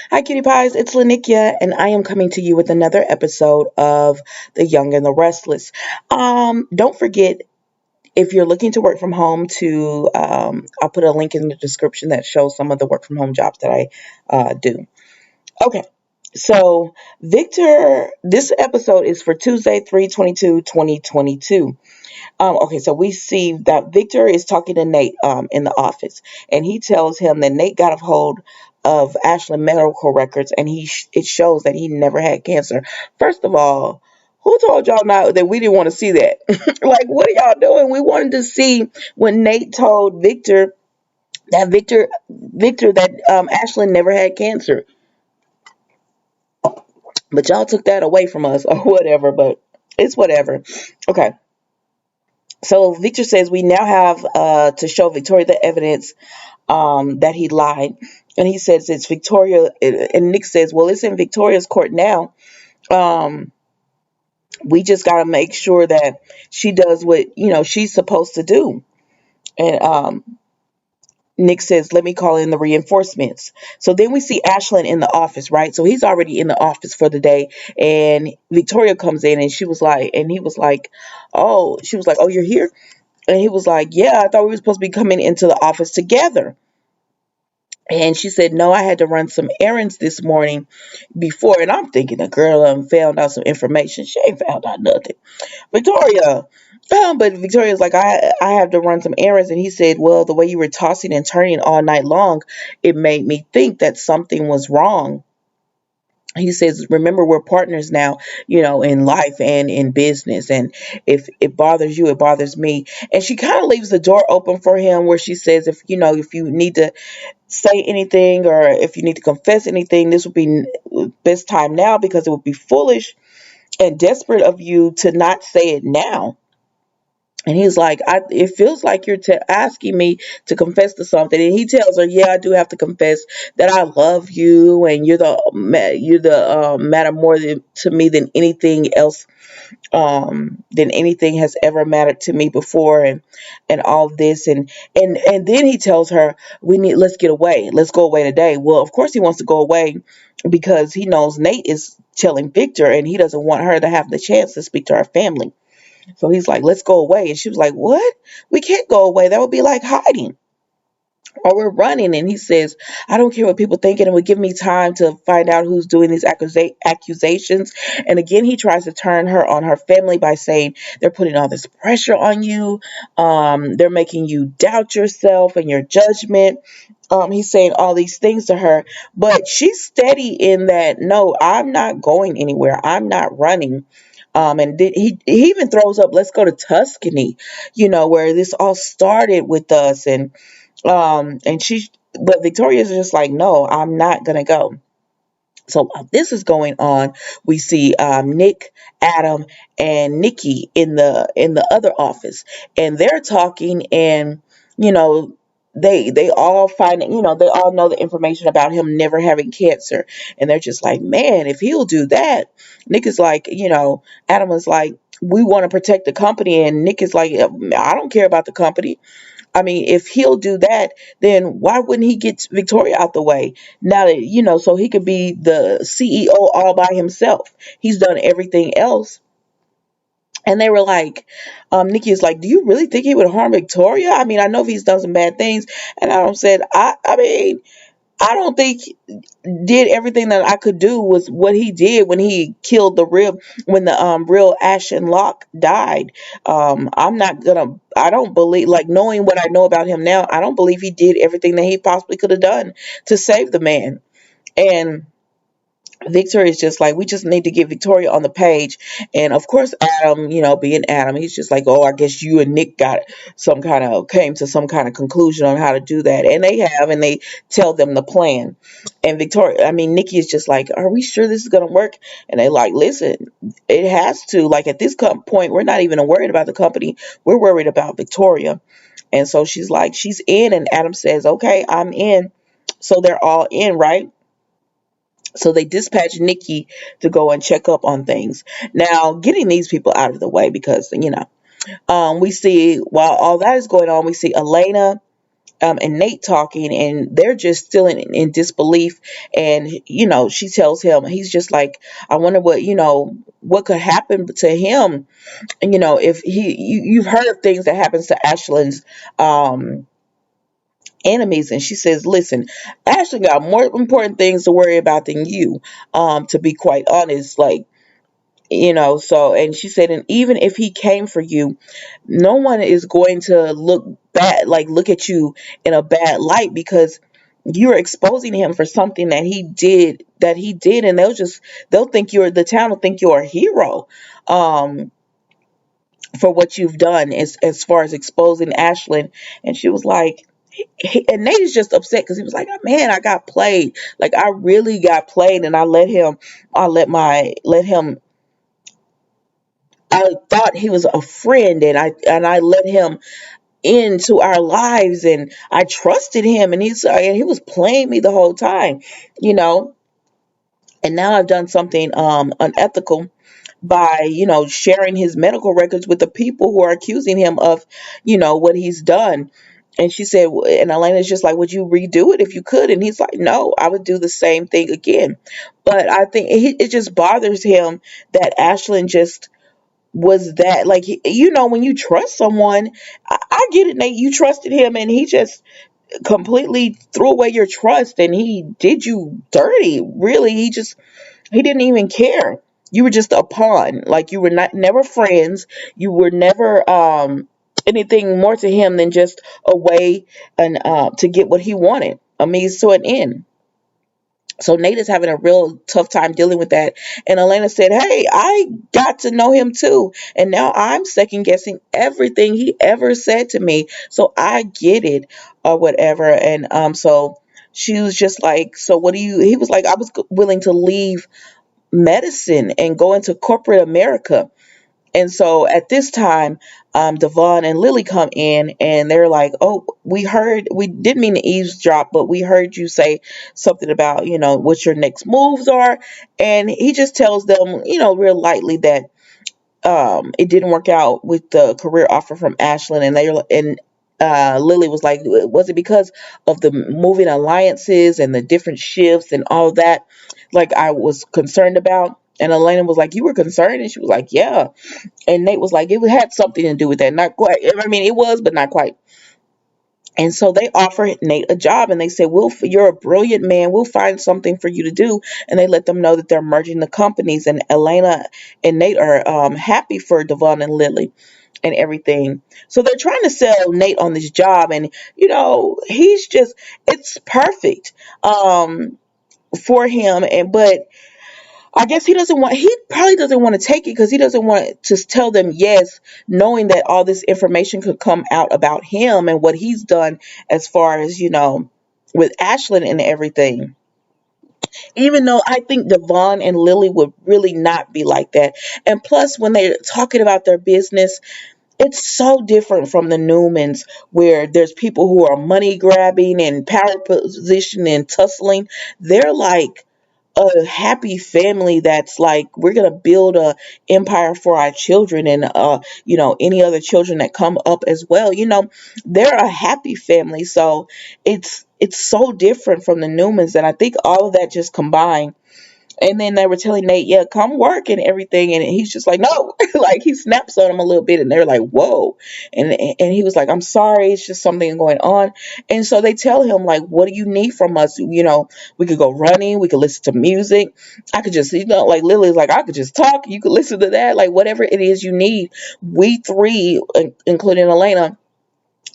Hi, Cutie Pies. It's Lanikia, and I am coming to you with another episode of The Young and the Restless. Don't forget, if you're looking to work from home, I'll put a link in the description that shows some of the work from home jobs that I do. Okay, so Victor, this episode is for Tuesday, 3/22/2022. Okay, so we see that Victor is talking to Nate in the office, and he tells him that Nate got a hold of Ashland medical records, and it shows that he never had cancer. First of all, who told y'all not that we didn't want to see that? Like, what are y'all doing? We wanted to see when Nate told Victor that Ashland never had cancer, but y'all took that away from us or whatever. But it's whatever. Okay. So Victor says we now have to show Victoria the evidence that he lied. And he says it's Victoria. And Nick says, well, it's in Victoria's court now. Um, we just got to make sure that she does what, she's supposed to do. And Nick says, let me call in the reinforcements. So then we see Ashland in the office, right? So he's already in the office for the day. And Victoria comes in and he was like, she was like, oh, you're here? And he was like, yeah, I thought we were supposed to be coming into the office together. And she said, no, I had to run some errands this morning before. And I'm thinking the girl found out some information. She ain't found out nothing. Victoria. But Victoria's like, I have to run some errands. And he said, well, the way you were tossing and turning all night long, it made me think that something was wrong. He says, remember, we're partners now, in life and in business. And if it bothers you, it bothers me. And she kind of leaves the door open for him where she says, if you need to say anything or if you need to confess anything, this would be best time now because it would be foolish and desperate of you to not say it now. And he's like, it feels like you're asking me to confess to something. And he tells her, yeah, I do have to confess that I love you, and you're the matter more to me than anything else, than anything has ever mattered to me before, and all of this, and then he tells her, let's get away, let's go away today. Well, of course he wants to go away because he knows Nate is telling Victor, and he doesn't want her to have the chance to speak to her family. So he's like, let's go away. And she was like, what? We can't go away. That would be like hiding. Or we're running. And he says, I don't care what people think. And it would give me time to find out who's doing these accusations. And again, he tries to turn her on her family by saying they're putting all this pressure on you. They're making you doubt yourself and your judgment. He's saying all these things to her, but she's steady in that, no, I'm not going anywhere. I'm not running. And he even throws up, let's go to Tuscany, where this all started with us. But Victoria's just like, no, I'm not going to go. So while this is going on, we see Nick, Adam, and Nikki in the other office, and they're talking, and you know they all they all know the information about him never having cancer, and they're just like, man, if he'll do that. Nick is like, Adam is like, we want to protect the company, and Nick is like, I don't care about the company. I mean, if he'll do that, then why wouldn't he get Victoria out the way? Now that, so he could be the CEO all by himself. He's done everything else. And they were like, Nikki is like, do you really think he would harm Victoria? I mean, I know if he's done some bad things. And Adam said, I mean, I don't think did everything that I could do was what he did when he killed when the real Ashton Locke died. I don't believe, like, knowing what I know about him now, I don't believe he did everything that he possibly could have done to save the man. And Victor is just like, we just need to get Victoria on the page. And of course, Adam, being Adam, he's just like, oh, I guess you and Nick came to some kind of conclusion on how to do that. And they have, and they tell them the plan. And Nikki is just like, are we sure this is going to work? And they like, listen, it has to. Like, at this point, we're not even worried about the company. We're worried about Victoria. And so she's like, she's in. And Adam says, okay, I'm in. So they're all in, right? So they dispatch Nikki to go and check up on things. Now, getting these people out of the way because, we see while all that is going on, we see Elena and Nate talking, and they're just still in disbelief. And she tells him, he's just like, I wonder what could happen to him. And if you've heard of things that happens to Ashland's enemies. And she says, listen, Ashland got more important things to worry about than you, to be quite honest. Like, so, and she said, and even if he came for you, no one is going to look at you in a bad light, because you're exposing him for something that he did, and they'll think the town will think you're a hero, for what you've done, as far as exposing Ashland. And she was like, and Nate is just upset because he was like, man, I got played. Like, I really got played, and I thought he was a friend, and I let him into our lives, and I trusted him, and he was playing me the whole time, you know. And now I've done something unethical by sharing his medical records with the people who are accusing him of what he's done. And she said, and Elena's just like, would you redo it if you could? And he's like, no, I would do the same thing again. But I think it just bothers him that Ashland just was that, like, when you trust someone, I get it, Nate, you trusted him, and he just completely threw away your trust, and he did you dirty. Really, he didn't even care. You were just a pawn. Like, you were never friends. You were never anything more to him than just a way and to get what he wanted, a means to an end. So Nate is having a real tough time dealing with that. And Elena said, hey, I got to know him too. And now I'm second guessing everything he ever said to me. So I get it, or whatever. And so she was just like, so what do you, he was like, I was willing to leave medicine and go into corporate America. And so at this time, Devon and Lily come in, and they're like, oh, we didn't mean to eavesdrop, but we heard you say something about, what your next moves are. And he just tells them, real lightly that it didn't work out with the career offer from Ashland. And Lily was like, was it because of the moving alliances and the different shifts and all that, like, I was concerned about? And Elena was like, you were concerned? And she was like, yeah. And Nate was like, it had something to do with that. Not quite. I mean, it was, but not quite. And so they offer Nate a job, and they say, you're a brilliant man. We'll find something for you to do. And they let them know that they're merging the companies. And Elena and Nate are happy for Devon and Lily and everything. So they're trying to sell Nate on this job. And, it's perfect for him. But he probably doesn't want to take it, because he doesn't want to tell them yes, knowing that all this information could come out about him and what he's done, as far as, with Ashland and everything. Even though I think Devon and Lily would really not be like that. And plus, when they're talking about their business, it's so different from the Newmans, where there's people who are money grabbing and power position and tussling. They're like a happy family that's like, we're gonna build a empire for our children, and any other children that come up as well. They're a happy family. So it's so different from the Newmans, and I think all of that just combined. And then they were telling Nate, yeah, come work and everything. And he's just like, no, like, he snaps on him a little bit, and they're like, whoa. And he was like, I'm sorry, it's just something going on. And so they tell him, like, what do you need from us? We could go running, we could listen to music. I could just, like, Lily's like, I could just talk. You could listen to that. Like, whatever it is you need, we three, including Elena,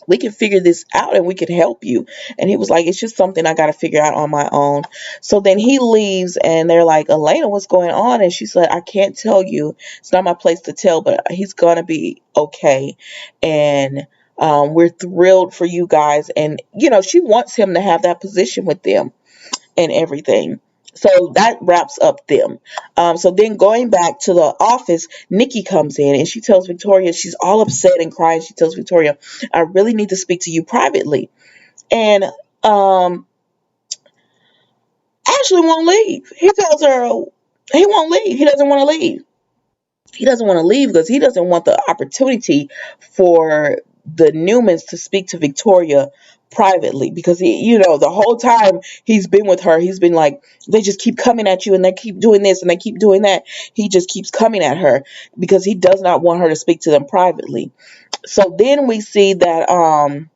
we can figure this out, and we can help you. And he was like, it's just something I got to figure out on my own. So then he leaves, and they're like, Elena, what's going on? And she said, I can't tell you. It's not my place to tell, but he's going to be okay. And we're thrilled for you guys. And, she wants him to have that position with them and everything. So that wraps up them. So then, going back to the office, Nikki comes in, and she tells Victoria, she's all upset and crying. She tells Victoria, I really need to speak to you privately. And Ashley won't leave. He tells her he won't leave. He doesn't want to leave. He doesn't want to leave because he doesn't want the opportunity for the Newmans to speak to Victoria privately, because the whole time he's been with her, he's been like, they just keep coming at you and they keep doing this and they keep doing that. He just keeps coming at her because he does not want her to speak to them privately. So then we see that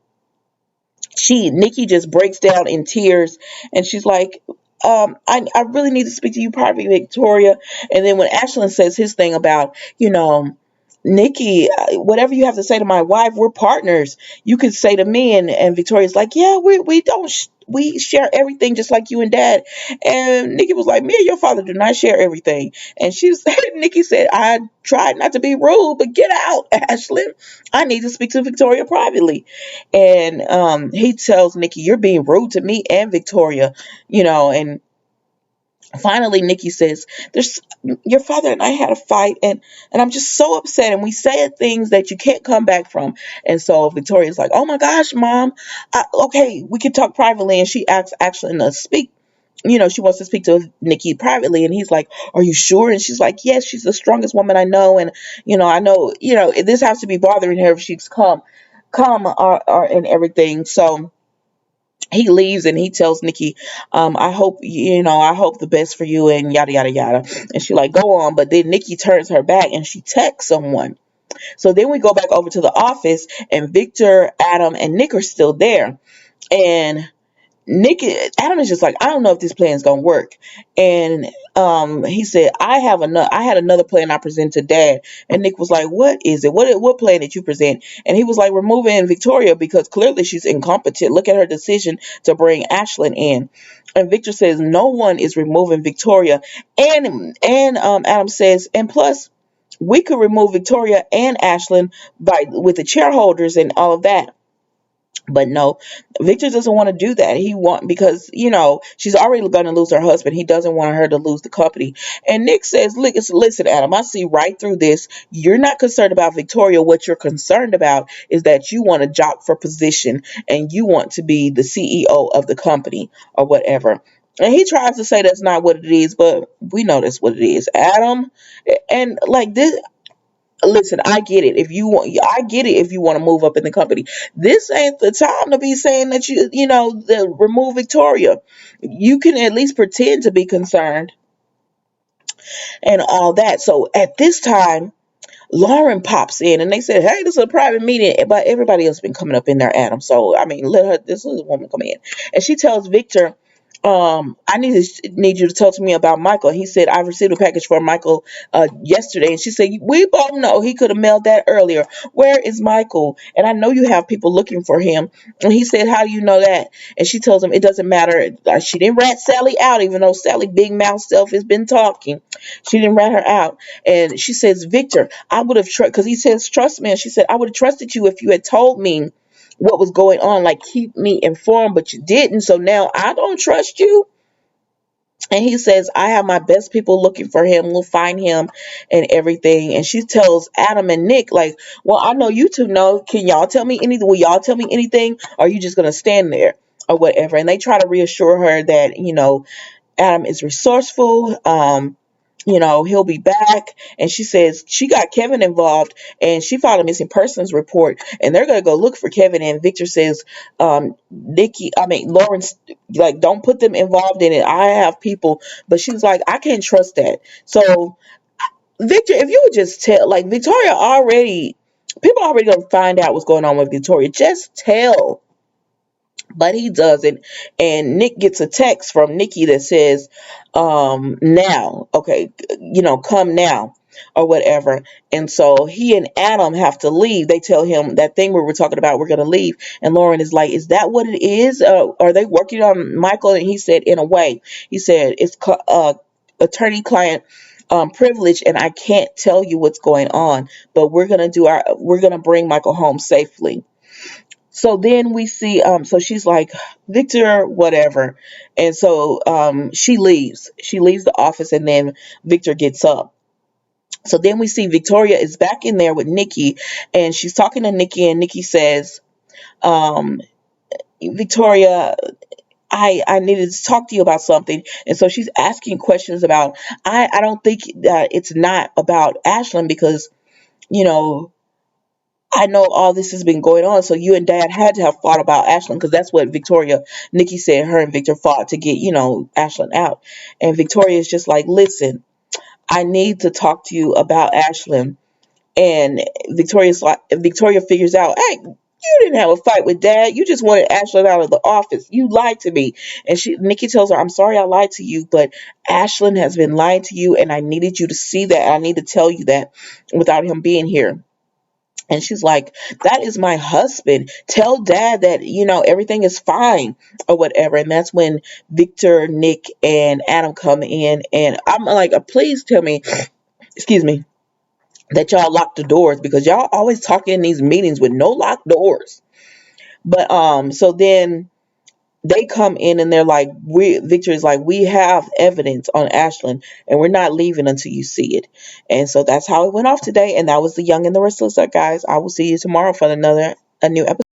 Nikki just breaks down in tears, and she's like, I really need to speak to you privately, Victoria. And then when Ashland says his thing about, Nikki, whatever you have to say to my wife, we're partners. You could say to me, and Victoria's like, yeah, we don't. We share everything just like you and Dad. And Nikki was like, me and your father do not share everything. And Nikki said, I tried not to be rude, but get out, Ashland. I need to speak to Victoria privately. And he tells Nikki, you're being rude to me and Victoria, and finally Nikki says, there's your father and I had a fight, and I'm just so upset, and we said things that you can't come back from. And so Victoria's like, oh my gosh, Mom, okay, we can talk privately. And she asks actually to speak. She wants to speak to Nikki privately, and he's like, are you sure? And she's like, yes, she's the strongest woman I know, and I know, this has to be bothering her if she's come and everything. So he leaves and he tells Nikki, I hope the best for you, and yada yada yada. And she like, go on. But then Nikki turns her back and she texts someone. So then we go back over to the office, and Victor, Adam, and Nick are still there. And Adam is just like, I don't know if this plan is gonna work. And he said, I had another plan I presented to Dad. And Nick was like, what is it? What plan did you present? And he was like, removing Victoria because clearly she's incompetent. Look at her decision to bring Ashlyn in. And Victor says, no one is removing Victoria. And Adam says, and plus, we could remove Victoria and Ashlyn with the shareholders and all of that. But no, Victor doesn't want to do that. Because she's already going to lose her husband. He doesn't want her to lose the company. And Nick says, listen, Adam, I see right through this. You're not concerned about Victoria. What you're concerned about is that you want to jock for position and you want to be the CEO of the company or whatever. And he tries to say that's not what it is, but we know that's what it is, Adam. And like this, listen, I get it. I get it if you want to move up in the company. This ain't the time to be saying that remove Victoria. You can at least pretend to be concerned and all that. So at this time, Lauren pops in and they said, hey, this is a private meeting, but everybody else been coming up in there, Adam. So I mean, this woman come in, and she tells Victor, I need you to talk to me about Michael. He said, I received a package for Michael yesterday. And she said, we both know he could have mailed that earlier. Where is Michael? And I know you have people looking for him. And he said, how do you know that? And she tells him it doesn't matter. She didn't rat Sally out, even though Sally big mouth self has been talking. She didn't rat her out. And she says, Victor, I would have because he says, trust me. And she said, I would have trusted you if you had told me what was going on, like keep me informed, but you didn't. So now I don't trust you. And he says, I have my best people looking for him. We'll find him and everything. And she tells Adam and Nick, like, well, I know you two know. Can y'all tell me anything? Will y'all tell me anything? Or are you just going to stand there or whatever? And they try to reassure her that, Adam is resourceful. He'll be back. And she says she got Kevin involved and she filed a missing persons report and they're going to go look for Kevin. And Victor says, Lawrence, like, don't put them involved in it. I have people, but she's like, I can't trust that. So Victor, if you would just tell, like, people already going to find out what's going on with Victoria. Just tell. But he doesn't. And Nick gets a text from Nikki that says, now, okay, come now or whatever. And so he and Adam have to leave. They tell him that thing we were talking about, we're going to leave. And Lauren is like, is that what it is? Are they working on Michael? And he said, in a way, he said, it's attorney-client privilege, and I can't tell you what's going on, but we're going to bring Michael home safely. So then we see, so she's like, Victor, whatever. And so she leaves. She leaves the office and then Victor gets up. So then we see Victoria is back in there with Nikki and she's talking to Nikki and Nikki says, Victoria, I needed to talk to you about something. And so she's asking questions about, I don't think that it's not about Ashland because, I know all this has been going on, so you and Dad had to have fought about Ashland, because that's what Victoria, Nikki said her and Victor fought to get, Ashland out. And Victoria is just like, listen, I need to talk to you about Ashland. And Victoria figures out, hey, you didn't have a fight with Dad. You just wanted Ashland out of the office. You lied to me. And Nikki tells her, I'm sorry I lied to you, but Ashland has been lying to you, and I needed you to see that. I need to tell you that without him being here. And she's like, that is my husband. Tell Dad that, everything is fine or whatever. And that's when Victor, Nick, and Adam come in. And I'm like, please tell me, excuse me, that y'all lock the doors, because y'all always talking in these meetings with no locked doors. But so then they come in and they're like, Victor is like, we have evidence on Ashland, and we're not leaving until you see it. And so that's how it went off today. And that was the Young and the Restless, guys. I will see you tomorrow for a new episode.